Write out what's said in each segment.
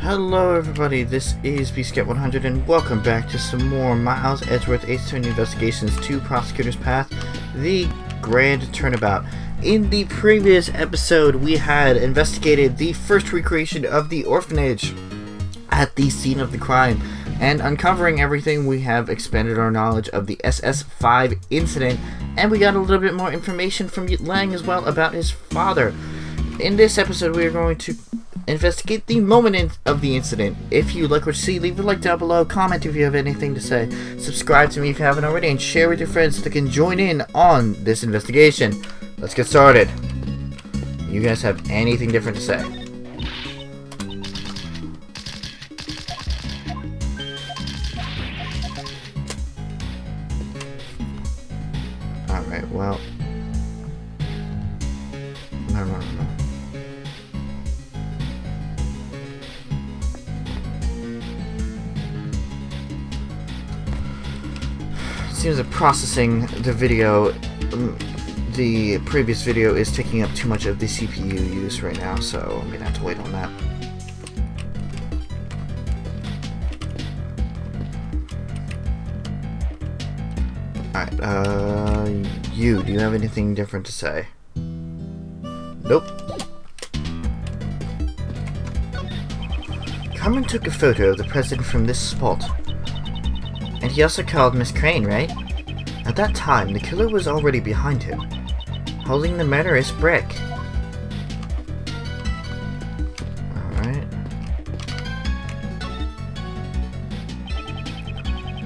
Hello everybody, this is pt.11 and welcome back to some more Miles Edgeworth AAI2 Investigations to Prosecutor's Path, the Grand Turnabout. In the previous episode, we had investigated the first recreation of the orphanage at the scene of the crime, and uncovering everything, we have expanded our knowledge of the SS5 incident, and we got a little bit more information from Lang as well about his father. In this episode, we are going to investigate the moment of the incident. If you like what you see, leave a like down below, comment if you have anything to say, subscribe to me if you haven't already, and share with your friends so they can join in on this investigation. Let's get started. You guys have anything different to say? Alright, well... No. Seems that processing the video, the previous video, is taking up too much of the CPU use right now, so I'm gonna have to wait on that. Alright, do you have anything different to say? Nope. Cameron took a photo of the president from this spot. And he also called Miss Crane, right? At that time, the killer was already behind him, holding the murderous brick. Alright.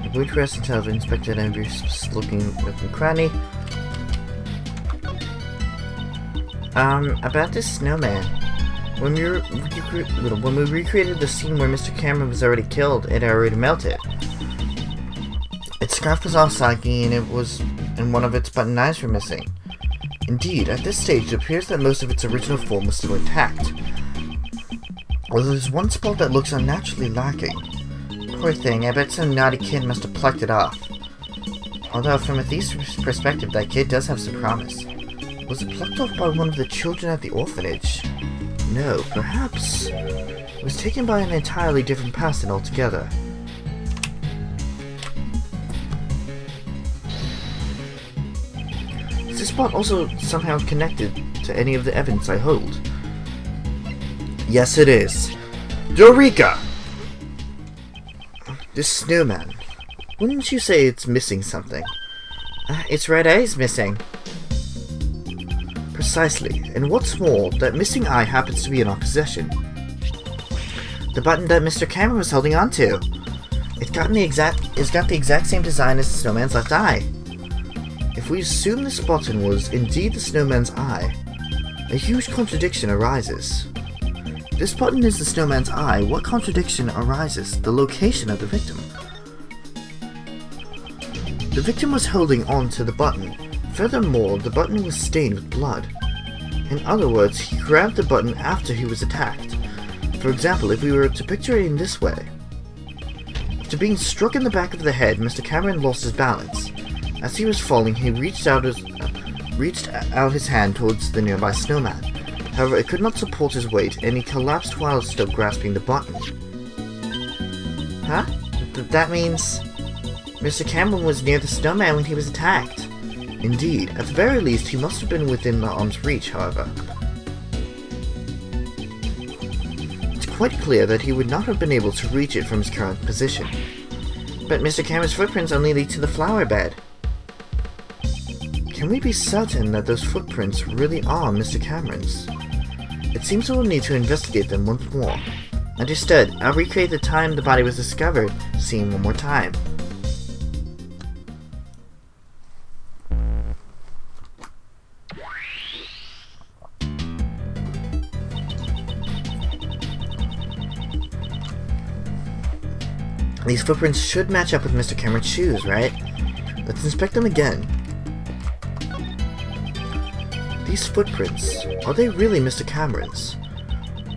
I'm going to rest until I've inspected every looking cranny. About this snowman. When we recreated the scene where Mr. Cameron was already killed, it already melted. Its scarf was all saggy, and one of its button eyes were missing. Indeed, at this stage, it appears that most of its original form was still intact. Although there's one spot that looks unnaturally lacking. Poor thing, I bet some naughty kid must have plucked it off. Although, from a thief's perspective, that kid does have some promise. Was it plucked off by one of the children at the orphanage? No, perhaps it was taken by an entirely different person altogether. Is this spot also somehow connected to any of the evidence I hold? Yes, it is. Eureka! This snowman. Wouldn't you say it's missing something? Its red eye is missing. Precisely, and what's more, that missing eye happens to be in our possession. The button that Mr. Cameron was holding onto. It's got the exact same design as the snowman's left eye. If we assume this button was indeed the snowman's eye, a huge contradiction arises. This button is the snowman's eye. What contradiction arises? The location of the victim. The victim was holding on to the button. Furthermore, the button was stained with blood. In other words, he grabbed the button after he was attacked. For example, if we were to picture it in this way. After being struck in the back of the head, Mr. Cameron lost his balance. As he was falling, he reached out his hand towards the nearby snowman. However, it could not support his weight, and he collapsed while still grasping the button. Huh? That means Mr. Cameron was near the snowman when he was attacked. Indeed, at the very least, he must have been within the arm's reach, however. It's quite clear that he would not have been able to reach it from his current position. But Mr. Cameron's footprints only lead to the flower bed. Can we be certain that those footprints really are Mr. Cameron's? It seems we'll need to investigate them once more. Understood. I'll recreate the time the body was discovered scene one more time. These footprints should match up with Mr. Cameron's shoes, right? Let's inspect them again. These footprints, are they really Mr. Cameron's?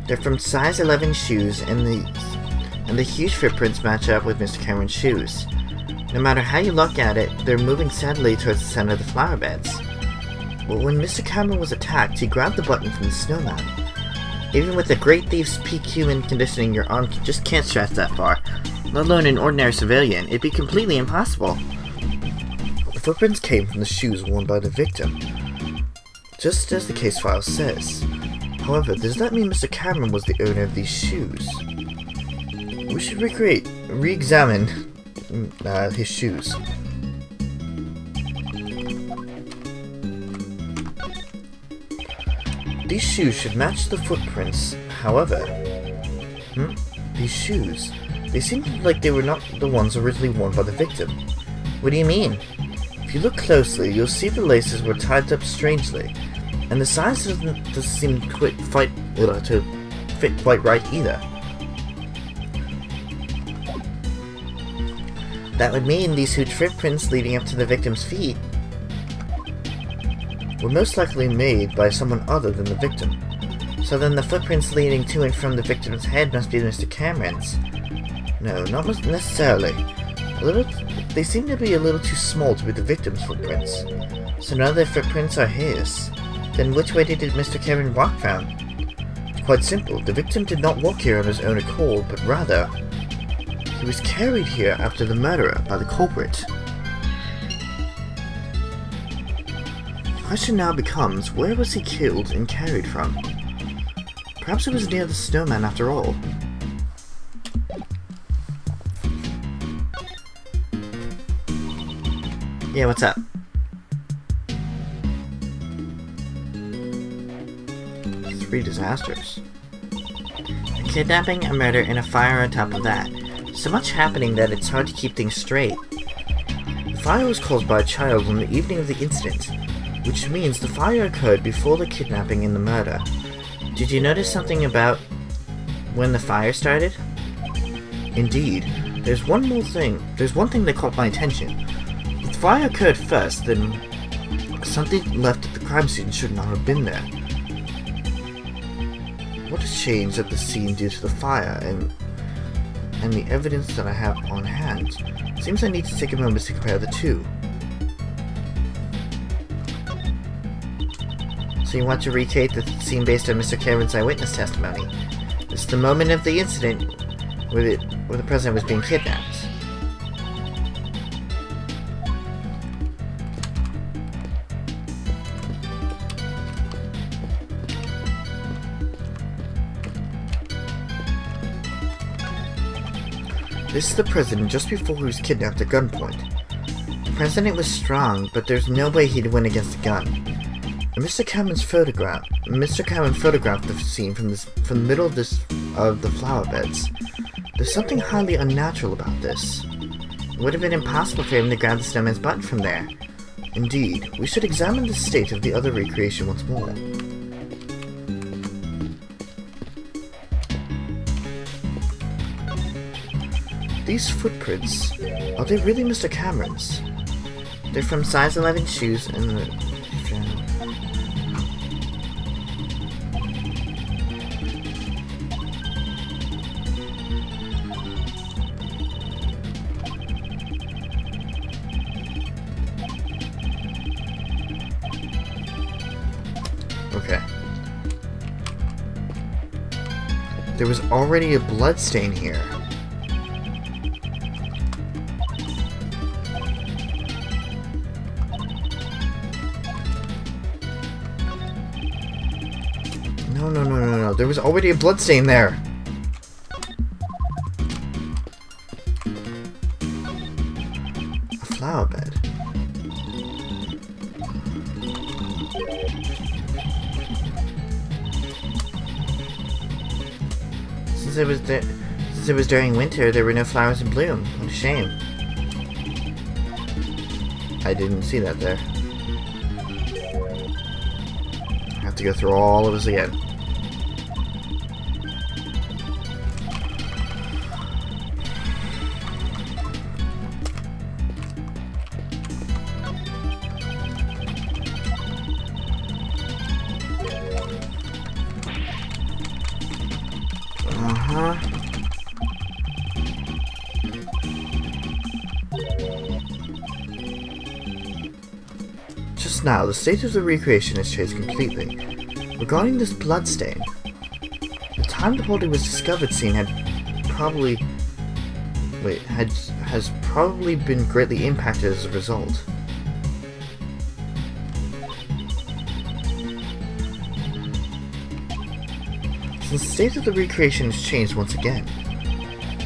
They're from size 11 shoes, and the huge footprints match up with Mr. Cameron's shoes. No matter how you look at it, they're moving steadily towards the center of the flower beds. But when Mr. Cameron was attacked, he grabbed the button from the snowman. Even with the Great Thief's PQ and conditioning, your arm just can't stretch that far. Let alone an ordinary civilian, it'd be completely impossible. The footprints came from the shoes worn by the victim, just as the case file says. However, does that mean Mr. Cameron was the owner of these shoes? We should re-examine his shoes. These shoes should match the footprints. However, these shoes, they seem like they were not the ones originally worn by the victim. What do you mean? If you look closely, you'll see the laces were tied up strangely, and the size doesn't seem to fit quite right either. That would mean these huge footprints leading up to the victim's feet were most likely made by someone other than the victim. So then the footprints leading to and from the victim's head must be Mr. Cameron's. No, not necessarily. They seem to be a little too small to be the victim's footprints. So none of their footprints are his. Then which way did Mr. Cameron walk from? Quite simple. The victim did not walk here on his own accord, but rather, he was carried here after the murder by the culprit. The question now becomes, where was he killed and carried from? Perhaps it was near the snowman after all. Yeah, what's up? Three disasters. A kidnapping, a murder, and a fire on top of that. So much happening that it's hard to keep things straight. The fire was caused by a child on the evening of the incident, which means the fire occurred before the kidnapping and the murder. Did you notice something about when the fire started? Indeed. There's one thing that caught my attention. The fire occurred first, then something left at the crime scene should not have been there. What has changed at the scene due to the fire and the evidence that I have on hand? Seems I need to take a moment to compare the two. So you want to recreate the scene based on Mr. Cameron's eyewitness testimony. This is the moment of the incident where the president was being kidnapped. This is the president just before he was kidnapped at gunpoint. The president was strong, but there's no way he'd win against a gun. And Mr. Cameron photographed the scene from the middle of the flower beds. There's something highly unnatural about this. It would have been impossible for him to grab the snowman's button from there. Indeed, we should examine the state of the other recreation once more. These footprints, are they really Mr. Cameron's? They're from size 11 shoes and the... Okay. There was already a blood stain here. No. There was already a blood stain there. A flower bed. Since it was during winter, there were no flowers in bloom. What a shame. I didn't see that there. I have to go through all of this again. Just now, the state of the recreation has changed completely. Regarding this blood stain, time the body was discovered scene has probably been greatly impacted as a result. Since the state of the recreation has changed once again,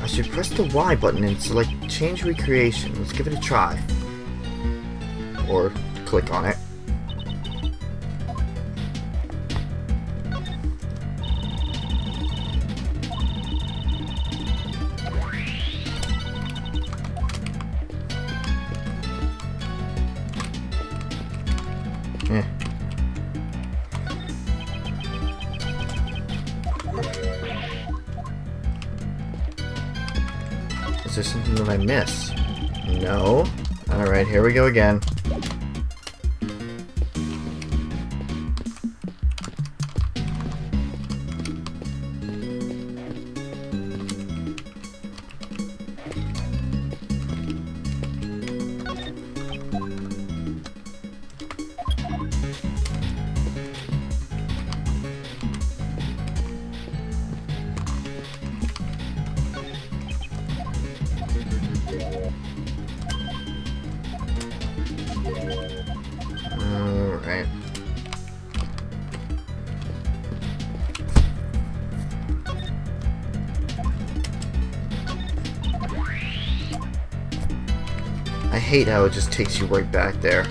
I should press the Y button and select Change Recreation. Let's give it a try. Or click on it. Is there something that I missed? No. Alright, here we go again. Alright. I hate how it just takes you right back there.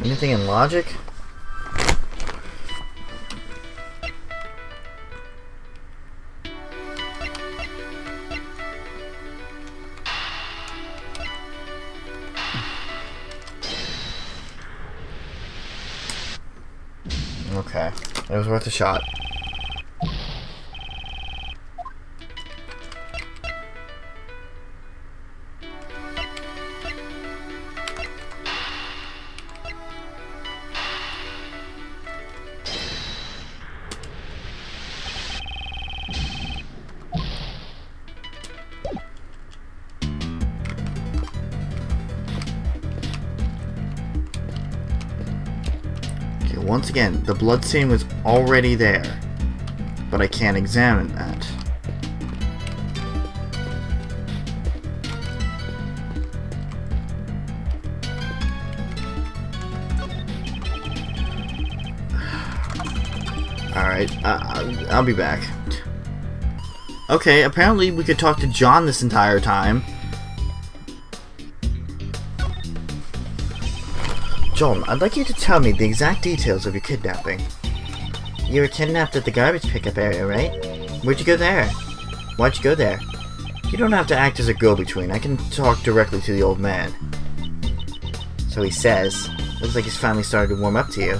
Anything in logic? Okay, it was worth a shot. Once again, the blood stain was already there, but I can't examine that. Alright, I'll be back. Okay, apparently we could talk to John this entire time. John, I'd like you to tell me the exact details of your kidnapping. You were kidnapped at the garbage pickup area, right? Where'd you go there? Why'd you go there? You don't have to act as a go-between. I can talk directly to the old man. So he says. Looks like he's finally started to warm up to you.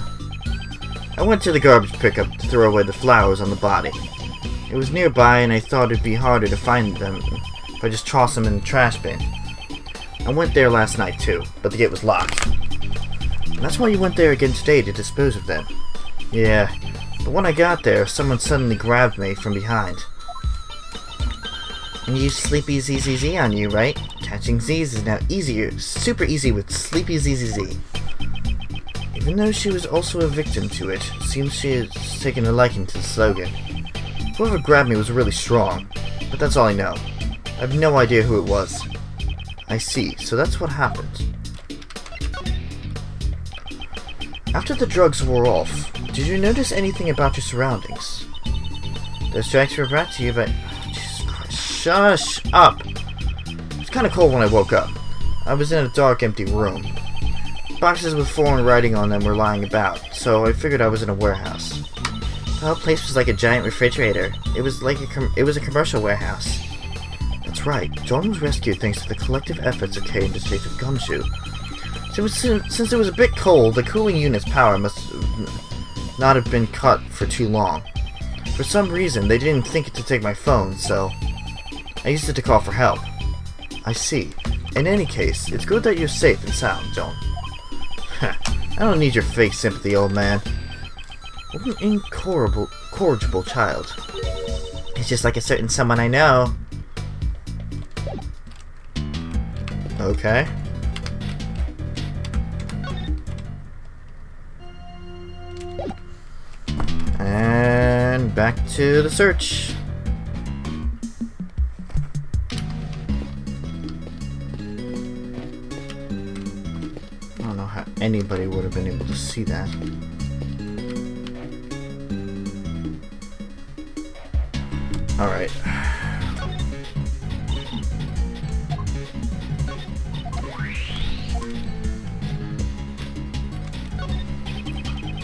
I went to the garbage pickup to throw away the flowers on the body. It was nearby and I thought it'd be harder to find them if I just tossed them in the trash bin. I went there last night too, but the gate was locked. That's why you went there again today to dispose of them. Yeah, but when I got there, someone suddenly grabbed me from behind. And you used Sleepy ZZZ on you, right? Catching Z's is now easier, super easy with Sleepy ZZZ. Even though she was also a victim to it, it seems she has taken a liking to the slogan. Whoever grabbed me was really strong, but that's all I know. I have no idea who it was. I see, so that's what happened. After the drugs wore off, did you notice anything about your surroundings? Those tracks were brought to you by... Oh, Jesus Christ. Shush up! It was kind of cold when I woke up. I was in a dark, empty room. Boxes with foreign writing on them were lying about, so I figured I was in a warehouse. The whole place was like a giant refrigerator. It was like a commercial warehouse. That's right. John was rescued thanks to the collective efforts of Kay and Detective Gumshoe. Since it was a bit cold, the cooling unit's power must not have been cut for too long. For some reason, they didn't think to take my phone, so I used it to call for help. I see. In any case, it's good that you're safe and sound, John. I don't need your fake sympathy, old man. What an incorrigible child. He's just like a certain someone I know. Okay. And back to the search. I don't know how anybody would have been able to see that. Alright.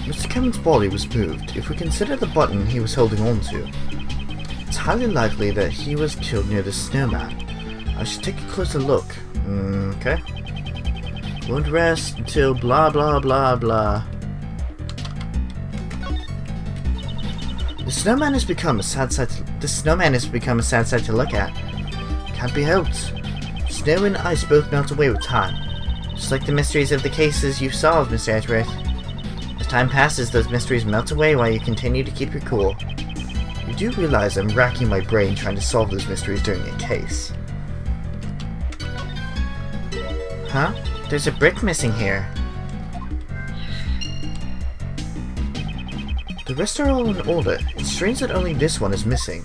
Mr. Cameron's body was moved. If we consider the button he was holding on to, it's highly likely that he was killed near the snowman. I should take a closer look. Okay. Won't rest until blah blah blah blah. The snowman has become a sad sight to look at. Can't be helped. Snow and ice both melt away with time. Just like the mysteries of the cases you've solved, Mr. Edgeworth. As time passes, those mysteries melt away while you continue to keep your cool. You do realize I'm racking my brain trying to solve those mysteries during a case. Huh? There's a brick missing here. The rest are all in order. It's strange that only this one is missing.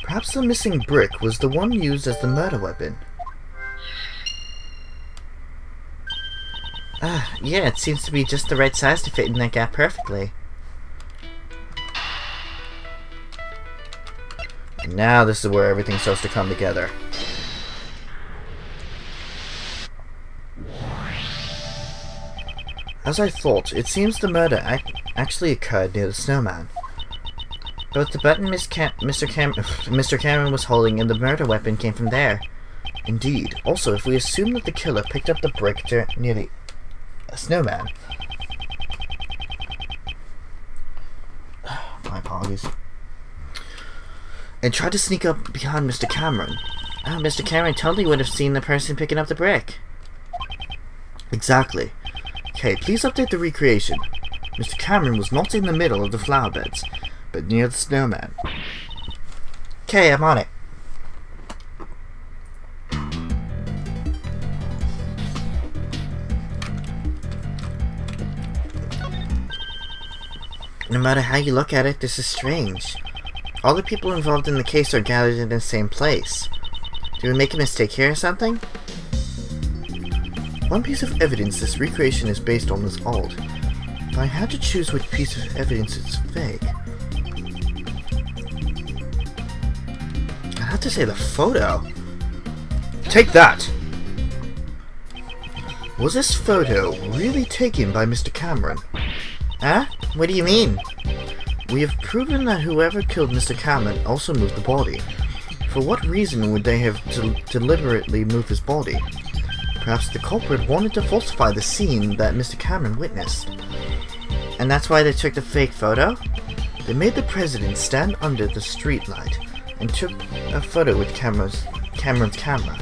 Perhaps the missing brick was the one used as the murder weapon. Yeah, it seems to be just the right size to fit in that gap perfectly. And now this is where everything starts to come together. As I thought, it seems the murder actually occurred near the snowman. Both the button Mr. Cameron was holding and the murder weapon came from there. Indeed. Also, if we assume that the killer picked up the brick near the snowman... My apologies. And tried to sneak up behind Mr. Cameron. Mr. Cameron totally would have seen the person picking up the brick. Exactly. Okay, please update the recreation. Mr. Cameron was not in the middle of the flower beds, but near the snowman. Okay, I'm on it. No matter how you look at it, this is strange. All the people involved in the case are gathered in the same place. Did we make a mistake here or something? One piece of evidence this recreation is based on is old. If I had to choose which piece of evidence is fake, I'd have to say the photo. Take that! Was this photo really taken by Mr. Cameron? Huh? What do you mean? We have proven that whoever killed Mr. Cameron also moved the body. For what reason would they have deliberately moved his body? Perhaps the culprit wanted to falsify the scene that Mr. Cameron witnessed. And that's why they took the fake photo? They made the president stand under the streetlight and took a photo with Cameron's camera.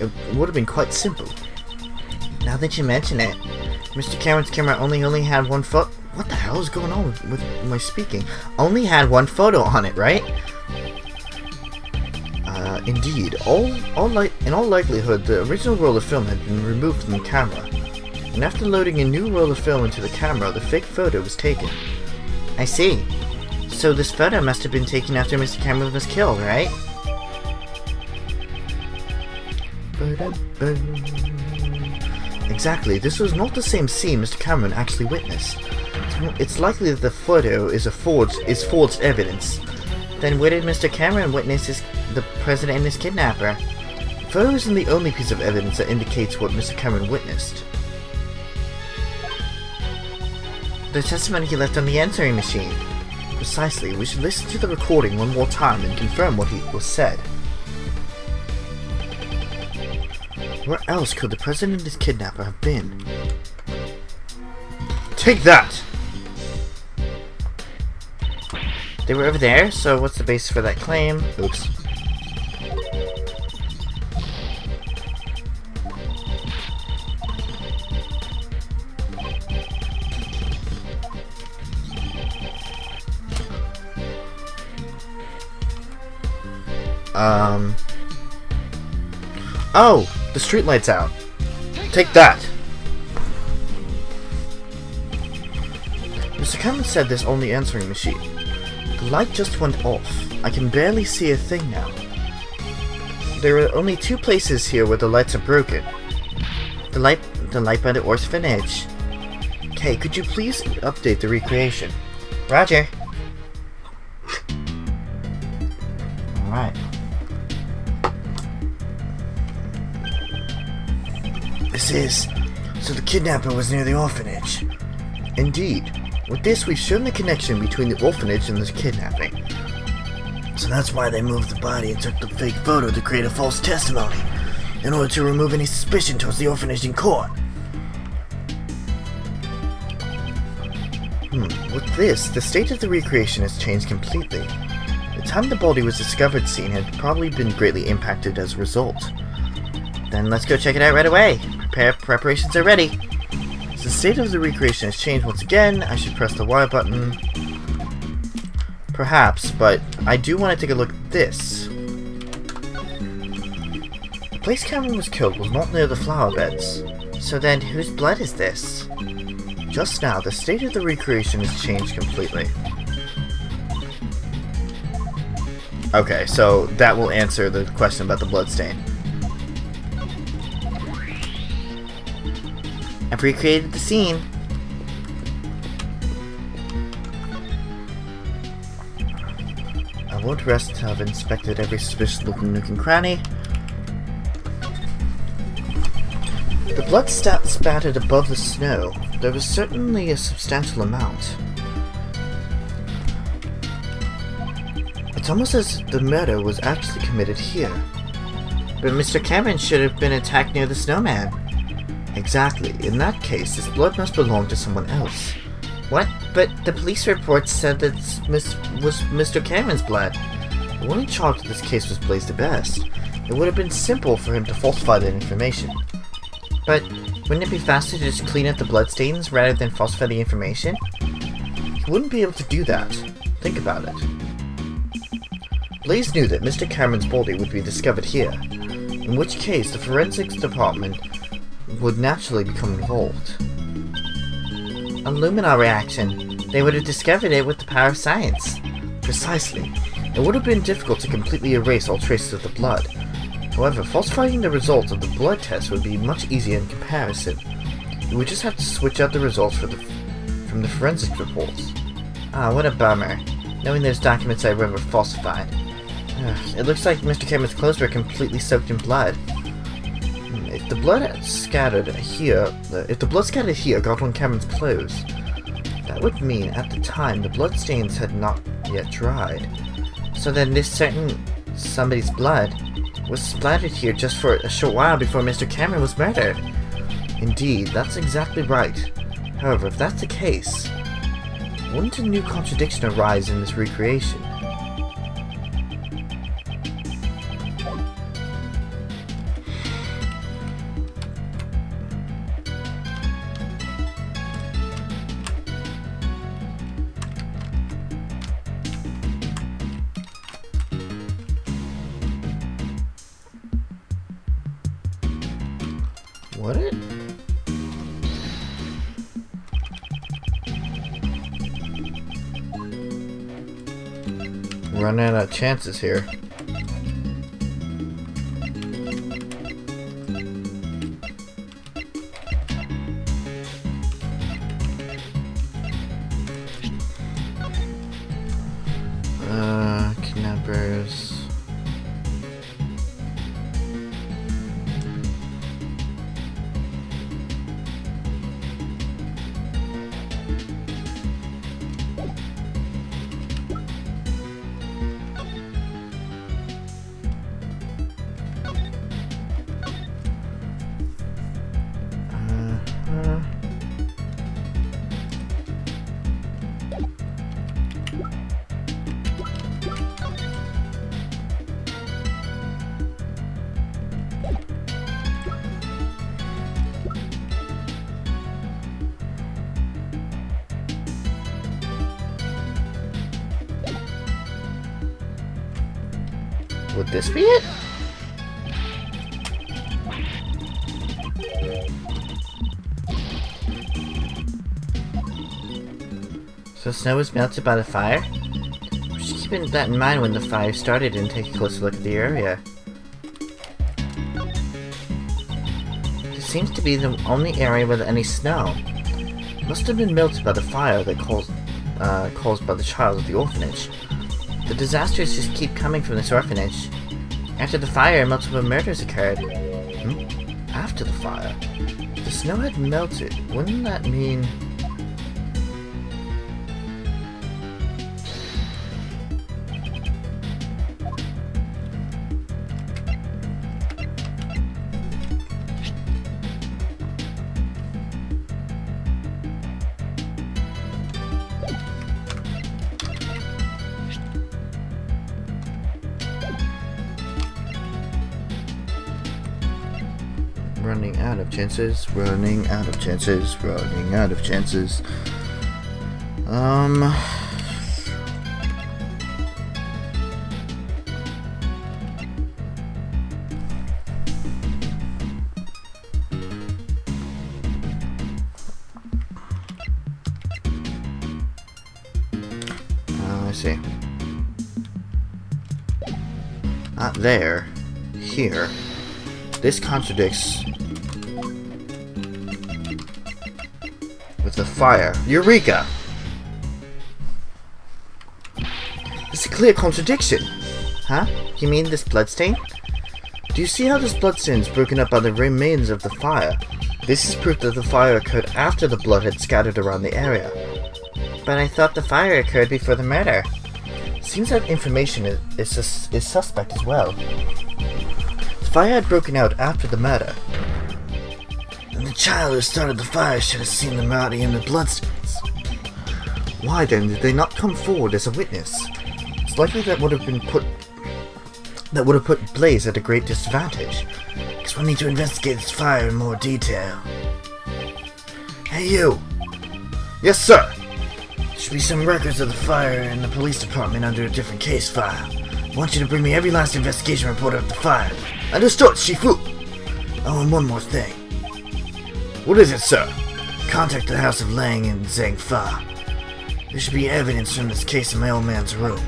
It would have been quite simple. Now that you mention it, Mr. Cameron's camera only had one photo. What the hell is going on with my speaking? Only had one photo on it, right? Indeed. In all likelihood, the original roll of film had been removed from the camera. And after loading a new roll of film into the camera, the fake photo was taken. I see. So this photo must have been taken after Mr. Cameron was killed, right? Exactly. This was not the same scene Mr. Cameron actually witnessed. It's likely that the photo is forged evidence. Then where did Mr. Cameron witness the president and his kidnapper? The photo isn't the only piece of evidence that indicates what Mr. Cameron witnessed. The testimony he left on the answering machine. Precisely. We should listen to the recording one more time and confirm what was said. Where else could the president and his kidnapper have been? Take that! They were over there, so what's the basis for that claim? Oops. Oh! The streetlight's out. Take that! Mr. Cameron said there's only answering machine. The light just went off. I can barely see a thing now. There are only two places here where the lights are broken. The light by the orphanage. Okay, could you please update the recreation? Roger. Alright. This is... So the kidnapper was near the orphanage. Indeed. With this, we've shown the connection between the orphanage and the kidnapping. So that's why they moved the body and took the fake photo to create a false testimony, in order to remove any suspicion towards the orphanage in court. With this, the state of the recreation has changed completely. The time the body was discovered scene had probably been greatly impacted as a result. Then let's go check it out right away. Preparations are ready. As the state of the recreation has changed once again, I should press the Y button. Perhaps, but I do want to take a look at this. The place Cameron was killed was not near the flower beds. So then, whose blood is this? Just now, the state of the recreation has changed completely. Okay, so that will answer the question about the bloodstain. I've recreated the scene. I won't rest until I've inspected every suspicious looking nook and cranny. The blood spattered above the snow. There was certainly a substantial amount. It's almost as if the murder was actually committed here. But Mr. Cameron should have been attacked near the snowman. Exactly. In that case, this blood must belong to someone else. What? But the police report said that was Mr. Cameron's blood. The one in charge of this case was Blaze the Best. It would have been simple for him to falsify that information. But wouldn't it be faster to just clean up the bloodstains rather than falsify the information? He wouldn't be able to do that. Think about it. Blaze knew that Mr. Cameron's body would be discovered here, in which case the forensics department would naturally become involved. A Luminar reaction. They would have discovered it with the power of science. Precisely. It would have been difficult to completely erase all traces of the blood. However, falsifying the results of the blood test would be much easier in comparison. You would just have to switch out the results from the forensic reports. Ah, what a bummer. Knowing those documents I were falsified. It looks like Mr. Cameron's clothes were completely soaked in blood. If the blood scattered here got on Cameron's clothes, that would mean at the time the bloodstains had not yet dried. So then this certain somebody's blood was splattered here just for a short while before Mr. Cameron was murdered. Indeed, that's exactly right. However, if that's the case, wouldn't a new contradiction arise in this recreation? What it? Running out of chances here. Kidnappers. Would this be it? So snow was melted by the fire? Just keeping that in mind when the fire started and take a closer look at the area. This seems to be the only area with any snow. It must have been melted by the fire that caused by the child at the orphanage. The disasters just keep coming from this orphanage. After the fire, multiple murders occurred. After the fire? If the snow had melted, wouldn't that mean... Running out of chances, running out of chances, running out of chances. I see. Not there. Here. This contradicts with the fire. Eureka! It's a clear contradiction. Huh? You mean this bloodstain? Do you see how this bloodstain is broken up by the remains of the fire? This is proof that the fire occurred after the blood had scattered around the area. But I thought the fire occurred before the murder. Seems that information is suspect as well. The fire had broken out after the murder. And the child who started the fire should have seen the body and the bloodstains. Why then did they not come forward as a witness? It's likely that would have put Blaze at a great disadvantage. Guess we'll need to investigate this fire in more detail. Hey you! Yes sir! There should be some records of the fire in the police department under a different case file. I want you to bring me every last investigation report of the fire. Understood, Shifu! Oh, and one more thing. What is it, sir? Contact the house of Lang and Zhang Fa. There should be evidence from this case in my old man's room.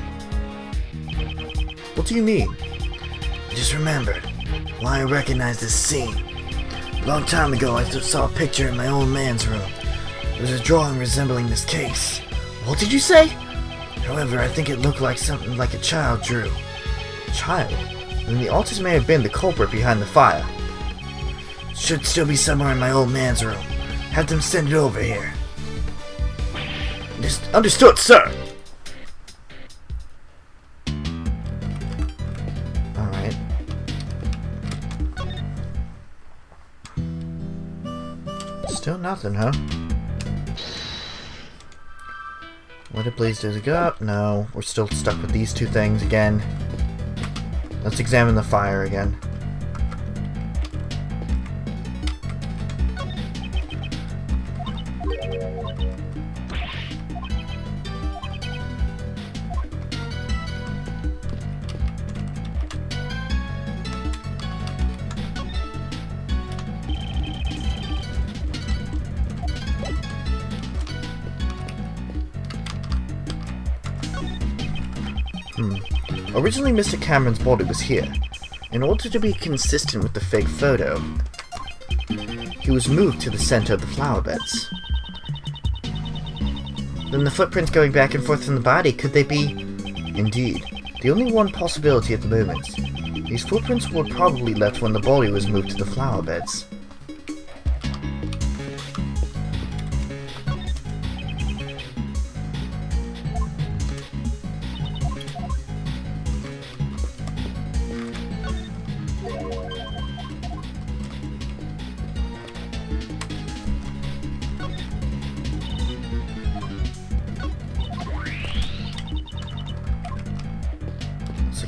What do you mean? I just remembered why I recognized this scene. A long time ago, I saw a picture in my old man's room. There was a drawing resembling this case. What did you say? However, I think it looked like something like a child drew. Child? Then the artist may have been the culprit behind the fire. Should still be somewhere in my old man's room. Have them send it over here. Understood, sir! Alright. Still nothing, huh? Where did Blaze does it go up? No, we're still stuck with these two things again. Let's examine the fire again. Originally, Mr. Cameron's body was here. In order to be consistent with the fake photo, he was moved to the center of the flower beds. Then the footprints going back and forth from the body, could they be... Indeed, the only one possibility at the moment. These footprints were probably left when the body was moved to the flower beds.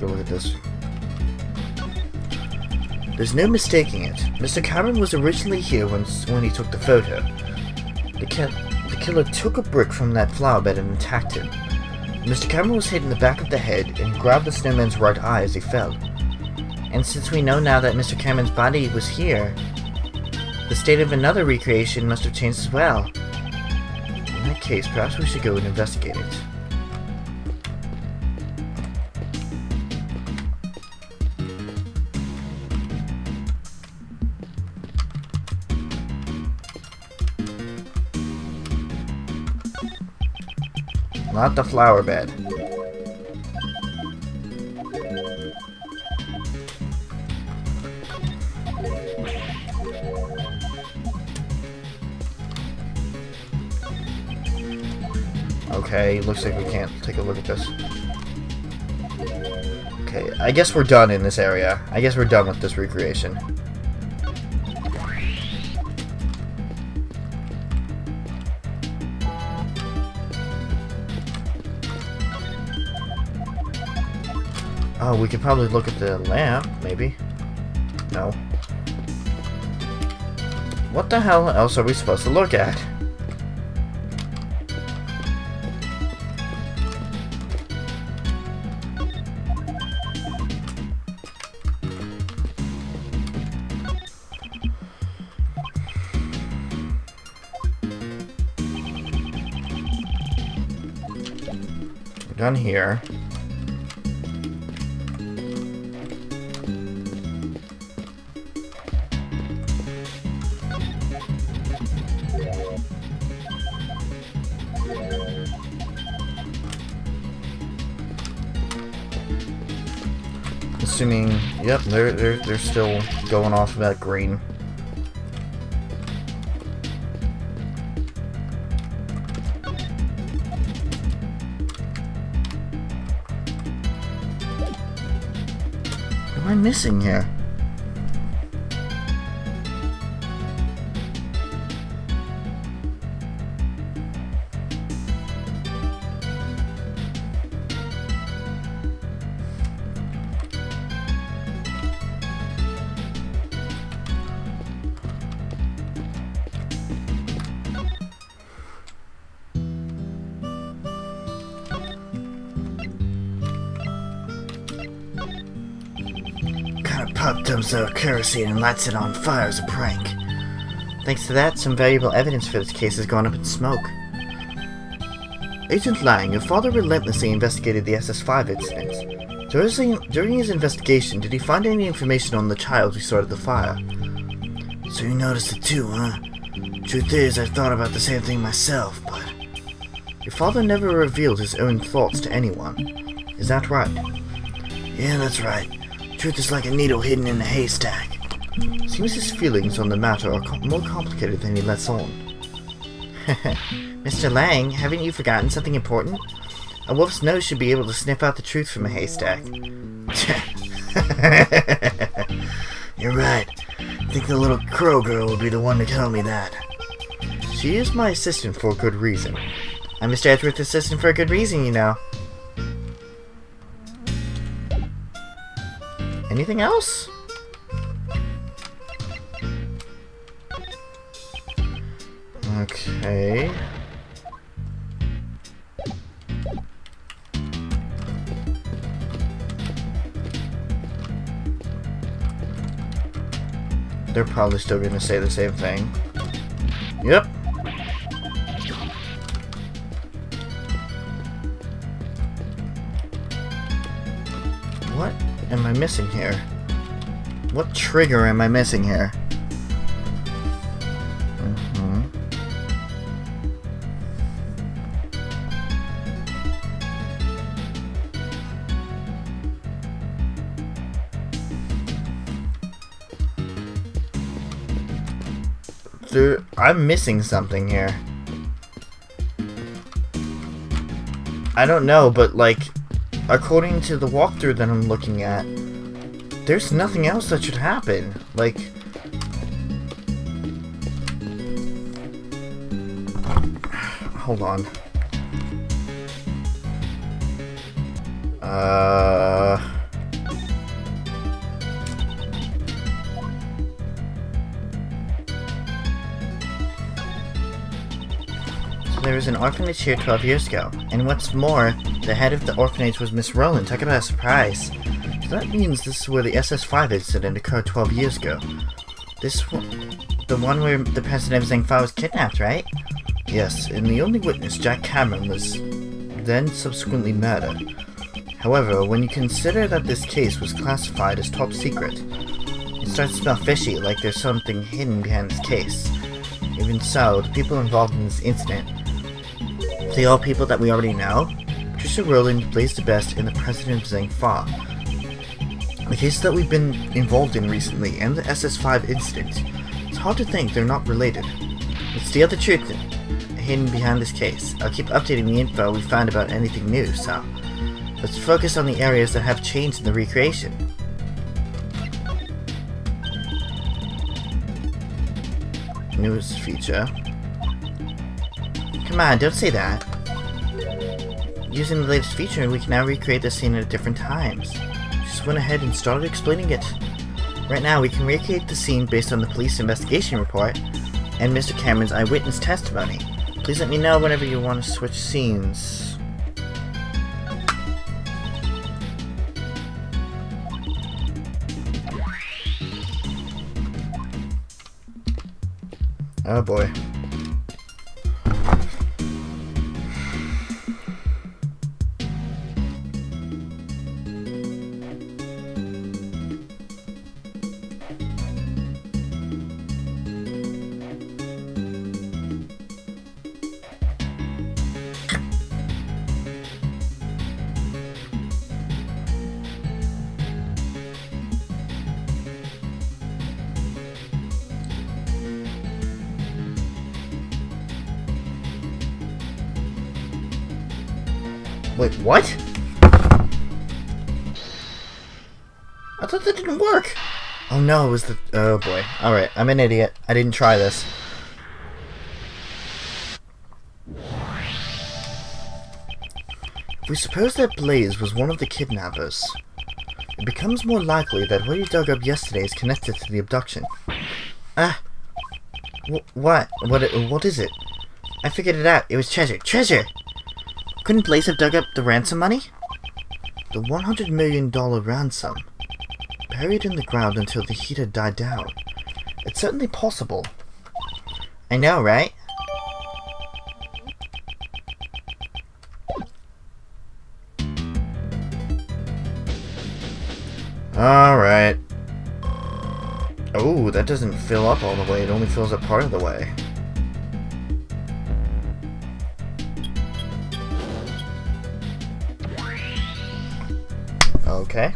Look at this. There's no mistaking it. Mr. Cameron was originally here when he took the photo. The killer took a brick from that flower bed and attacked him. Mr. Cameron was hit in the back of the head and grabbed the snowman's right eye as he fell. And since we know now that Mr. Cameron's body was here, the state of another recreation must have changed as well. In that case, perhaps we should go and investigate it. Not the flower bed. Okay, looks like we can't take a look at this. Okay, I guess we're done in this area. I guess we're done with this recreation. Oh, we could probably look at the lamp, maybe. No. What the hell else are we supposed to look at? We're done here. Assuming, yep, they're still going off of that green. What am I missing here? Pop dumps out kerosene and lights it on fire as a prank. Thanks to that, some valuable evidence for this case has gone up in smoke. Agent Lang, your father relentlessly investigated the SS5 incident. During his investigation, did he find any information on the child who started the fire? So you noticed it too, huh? Truth is, I've thought about the same thing myself, but... Your father never revealed his own thoughts to anyone. Is that right? Yeah, that's right. Truth is like a needle hidden in a haystack. Seems his feelings on the matter are more complicated than he lets on. Mr. Lang, haven't you forgotten something important? A wolf's nose should be able to sniff out the truth from a haystack. You're right. I think the little crow girl will be the one to tell me that. She is my assistant for a good reason. I'm Mr. Edgeworth's assistant for a good reason, you know. Anything else? Okay. They're probably still going to say the same thing. Yep. What am I missing here? What trigger am I missing here? I'm missing something here. I don't know, but like, according to the walkthrough that I'm looking at, there's nothing else that should happen. Like, hold on. There was an orphanage here 12 years ago, and what's more, the head of the orphanage was Miss Rowland. Talk about a surprise. So that means this is where the SS5 incident occurred 12 years ago. The one where the president of Zhengfa was kidnapped, right? Yes, and the only witness, Jack Cameron, was then subsequently murdered. However, when you consider that this case was classified as top secret, it starts to smell fishy, like there's something hidden behind this case. Even so, the people involved in this incident, they all people that we already know. Patricia Rowland plays the best in the president of Zhengfa. The case that we've been involved in recently, and the SS5 incident, it's hard to think they're not related. Let's steal the truth hidden behind this case. I'll keep updating the info we find about anything new, so let's focus on the areas that have changed in the recreation. News feature. Come on, don't say that. Using the latest feature, we can now recreate the scene at different times. Just went ahead and started explaining it. Right now, we can recreate the scene based on the police investigation report and Mr. Cameron's eyewitness testimony. Please let me know whenever you want to switch scenes. Oh boy. Wait, what? I thought that didn't work! Oh no, it was the... Oh boy. Alright, I'm an idiot. I didn't try this. If we suppose that Blaze was one of the kidnappers, it becomes more likely that what he dug up yesterday is connected to the abduction. What? What is it? I figured it out. It was treasure. Treasure! Couldn't Blaze have dug up the ransom money? The $100 million ransom. Buried in the ground until the heat had died down. It's certainly possible. I know, right? Alright. Oh, that doesn't fill up all the way. It only fills up part of the way. Okay.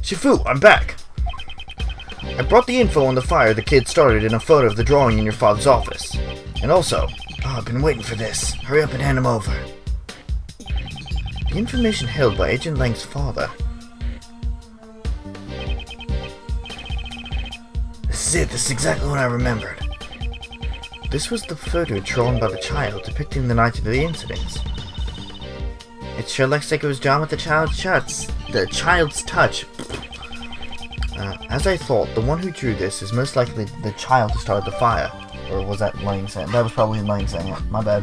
Shifu, I'm back! I brought the info on the fire the kid started in a photo of the drawing in your father's office. And also, I've been waiting for this. Hurry up and hand him over. The information held by Agent Lang's father. This is it. This is exactly what I remembered. This was the photo drawn by the child depicting the night of the incidents. It sure looks like it was drawn with the child's touch. As I thought, the one who drew this is most likely the child who started the fire. Or was that Lang saying? That was probably Lang saying it. My bad.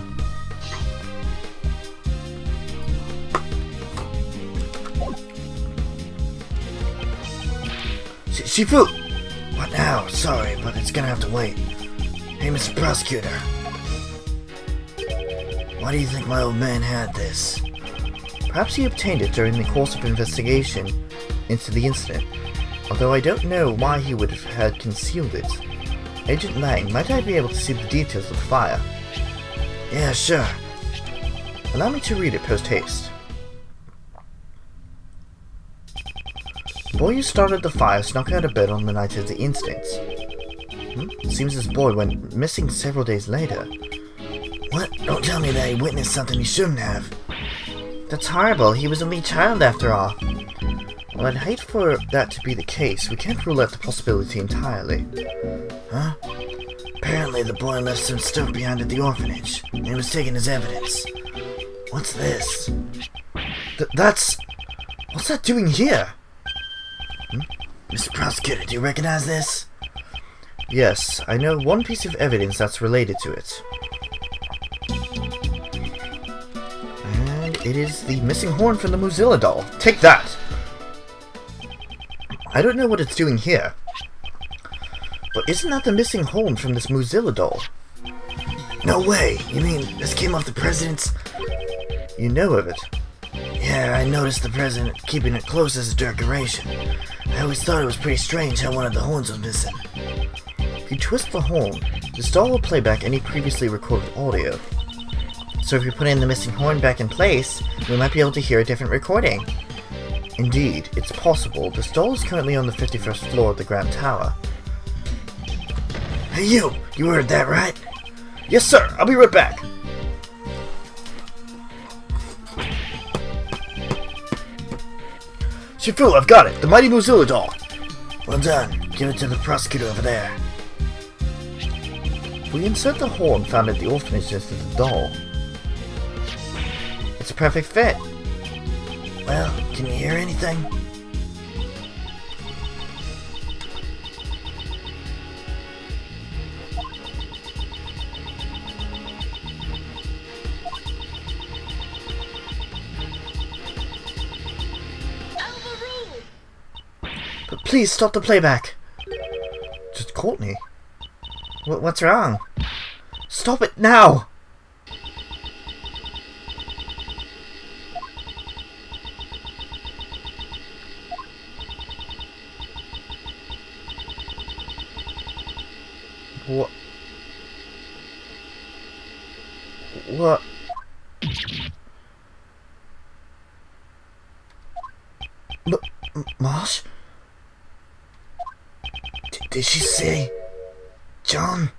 Shifu! What now? Sorry, but it's gonna have to wait. Hey, Mr. Prosecutor. Why do you think my old man had this? Perhaps he obtained it during the course of investigation into the incident, although I don't know why he would have had concealed it. Agent Lang, might I be able to see the details of the fire? Yeah, sure. Allow me to read it post-haste. The boy who started the fire snuck out of bed on the night of the incident. It seems this boy went missing several days later. What? Don't tell me that he witnessed something he shouldn't have. That's horrible. He was only a child after all. Well, I'd hate for that to be the case. We can't rule out the possibility entirely. Huh? Apparently the boy left some stuff behind at the orphanage, and it was taken as evidence. What's this? What's that doing here? Mr. Prosecutor, do you recognize this? Yes, I know one piece of evidence that's related to it. And it is the missing horn from the Mozilla doll. Take that! I don't know what it's doing here. But isn't that the missing horn from this Mozilla doll? No way! You mean this came off the president's... You know of it? Yeah, I noticed the president keeping it close as a decoration. I always thought it was pretty strange how one of the horns was missing. If you twist the horn, this doll will play back any previously recorded audio. So if you put in the missing horn back in place, we might be able to hear a different recording. Indeed, it's possible. This doll is currently on the 51st floor of the Grand Tower. Hey you! You heard that right? Yes sir! I'll be right back! Shifu, I've got it! The mighty Mozilla doll! Well done. Give it to the prosecutor over there. We insert the horn found at the orphanage into the doll. It's a perfect fit. Well, can you hear anything? But please stop the playback. Just Courtney. What's wrong? Stop it now! What? What? Marsh? Did she say John?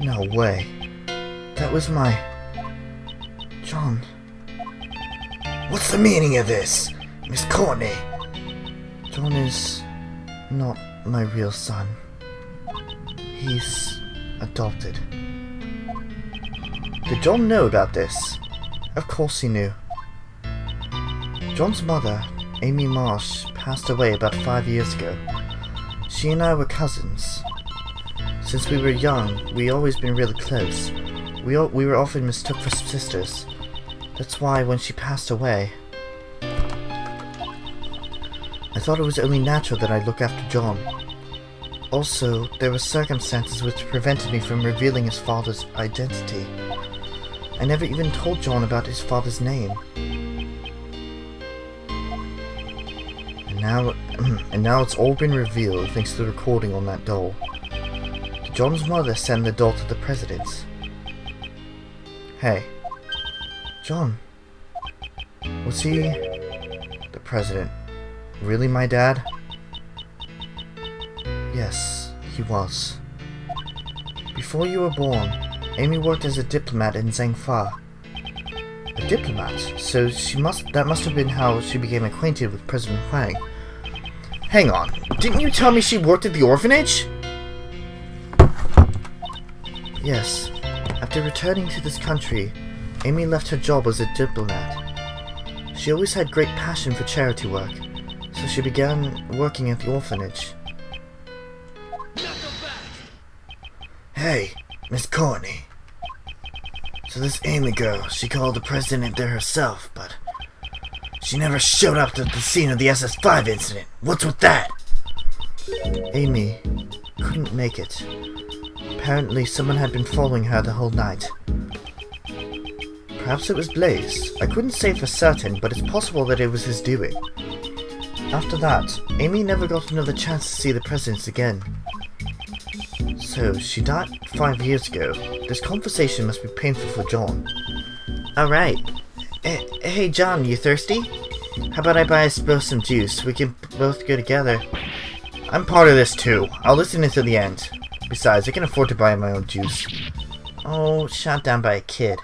No way. That was my... John. What's the meaning of this, Miss Courtney? John is not my real son. He's adopted. Did John know about this? Of course he knew. John's mother, Amy Marsh, passed away about 5 years ago. She and I were cousins. Since we were young, we always been really close. We were often mistook for sisters. That's why when she passed away, I thought it was only natural that I'd look after John. Also, there were circumstances which prevented me from revealing his father's identity. I never even told John about his father's name. And now it's all been revealed thanks to the recording on that doll. Did John's mother send the doll to the president? Hey, John, was he, the president, really my dad? Yes, he was. Before you were born, Amy worked as a diplomat in Zhangfa. A diplomat? So that must have been how she became acquainted with President Huang. Hang on, didn't you tell me she worked at the orphanage? Yes. After returning to this country, Amy left her job as a diplomat. She always had great passion for charity work, so she began working at the orphanage. Hey, Miss Courtney. So this Amy girl, she called the president there herself, but she never showed up at the scene of the SS5 incident. What's with that? Amy couldn't make it. Apparently someone had been following her the whole night. Perhaps it was Blaze. I couldn't say for certain, but it's possible that it was his doing. After that, Amy never got another chance to see the presidents again. So, she died 5 years ago. This conversation must be painful for John. Alright. Hey John, you thirsty? How about I buy us both some juice? We can both go together. I'm part of this too. I'll listen until the end. Besides, I can afford to buy my own juice. Oh, shot down by a kid.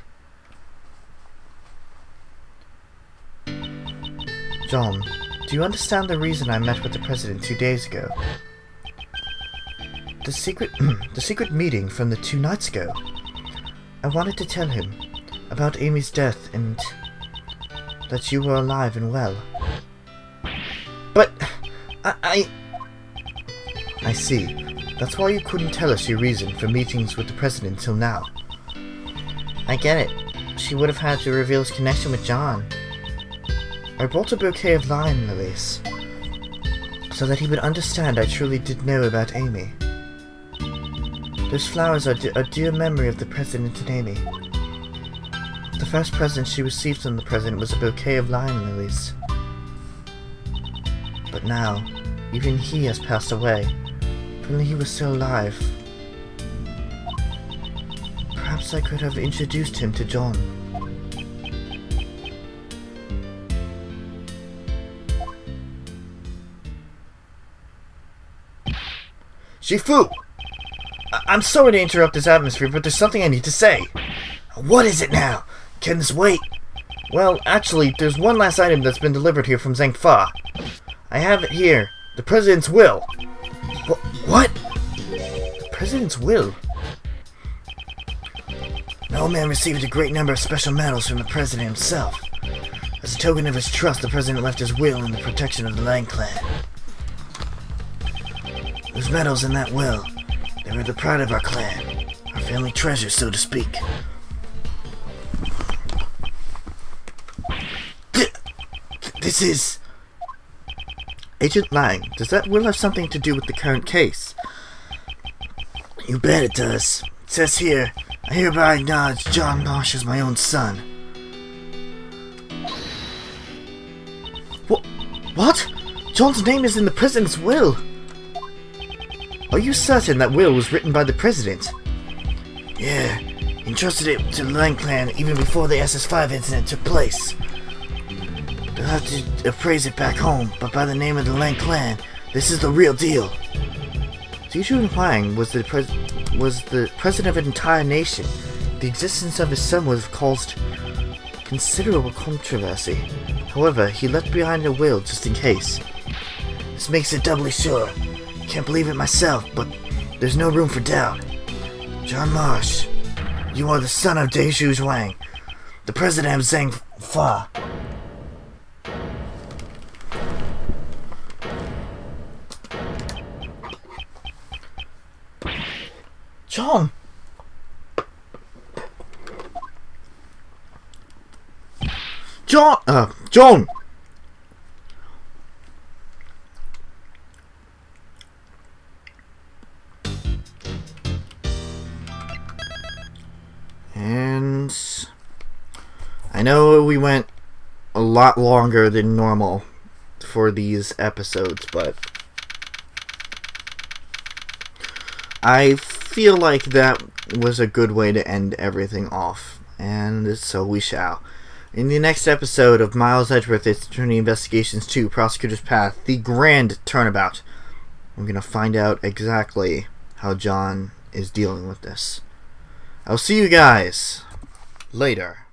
John, do you understand the reason I met with the President 2 days ago? The secret meeting from the 2 nights ago. I wanted to tell him about Amy's death and that you were alive and well. But I see. That's why you couldn't tell us your reason for meetings with the President till now. I get it. She would have had to reveal his connection with John. I brought a bouquet of lion lilies, so that he would understand I truly did know about Amy. Those flowers are a dear memory of the President and Amy. The first present she received from the President was a bouquet of lion lilies. But now, even he has passed away. If only he was still alive. Perhaps I could have introduced him to John. Shifu! I'm sorry to interrupt this atmosphere, but there's something I need to say. What is it now? Can this wait? Well, actually, there's one last item that's been delivered here from Zhangfa. I have it here. The President's will. What? The President's will? The old man received a great number of special medals from the President himself. As a token of his trust, the President left his will in the protection of the Lang clan. Those medals in that will, they were the pride of our clan. Our family treasure, so to speak. This is... Agent Lang, does that will have something to do with the current case? You bet it does. It says here, I hereby acknowledge John Marsh as my own son. What? John's name is in the President's will. Are you certain that will was written by the President? Yeah, he entrusted it to the Lang clan even before the SS5 incident took place. They'll have to appraise it back home, but by the name of the Lang clan, this is the real deal. Zijun Huang was the president of an entire nation. The existence of his son would have caused considerable controversy. However, he left behind a will just in case. This makes it doubly sure. Can't believe it myself, but there's no room for doubt. John Marsh, you are the son of Deju Wang, the president of Zhangfa. John! John! And I know we went a lot longer than normal for these episodes, but I feel like that was a good way to end everything off, and so we shall. In the next episode of Miles Edgeworth Attorney Investigations 2, Prosecutor's Path, the Grand Turnabout, we're going to find out exactly how John is dealing with this. I'll see you guys later.